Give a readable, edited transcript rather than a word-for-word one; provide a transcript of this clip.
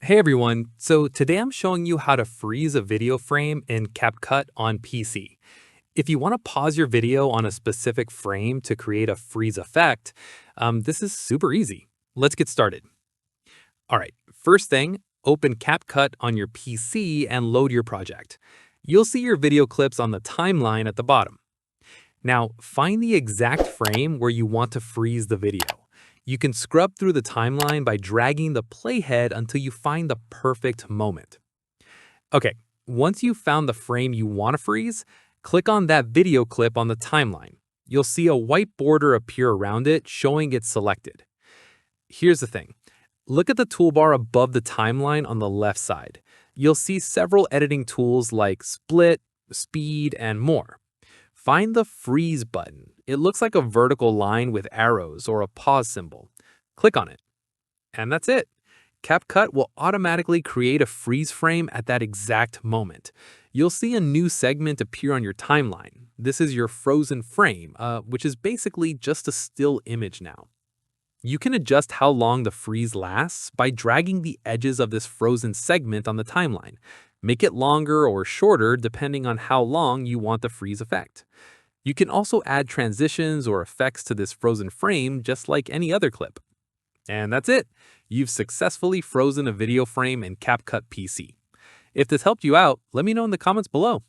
Hey everyone, so today I'm showing you how to freeze a video frame in CapCut on PC. If you want to pause your video on a specific frame to create a freeze effect, this is super easy. Let's get started. All right, first thing, open CapCut on your PC and load your project. You'll see your video clips on the timeline at the bottom. Now, find the exact frame where you want to freeze the video. You can scrub through the timeline by dragging the playhead until you find the perfect moment. Okay, once you've found the frame you want to freeze, click on that video clip on the timeline. You'll see a white border appear around it showing it's selected. Here's the thing. Look at the toolbar above the timeline on the left side. You'll see several editing tools like split, speed, and more. Find the freeze button. It looks like a vertical line with arrows or a pause symbol. Click on it. And that's it. CapCut will automatically create a freeze frame at that exact moment. You'll see a new segment appear on your timeline. This is your frozen frame, which is basically just a still image now. You can adjust how long the freeze lasts by dragging the edges of this frozen segment on the timeline. Make it longer or shorter depending on how long you want the freeze effect. You can also add transitions or effects to this frozen frame just like any other clip. And that's it. You've successfully frozen a video frame in CapCut PC. If this helped you out, let me know in the comments below.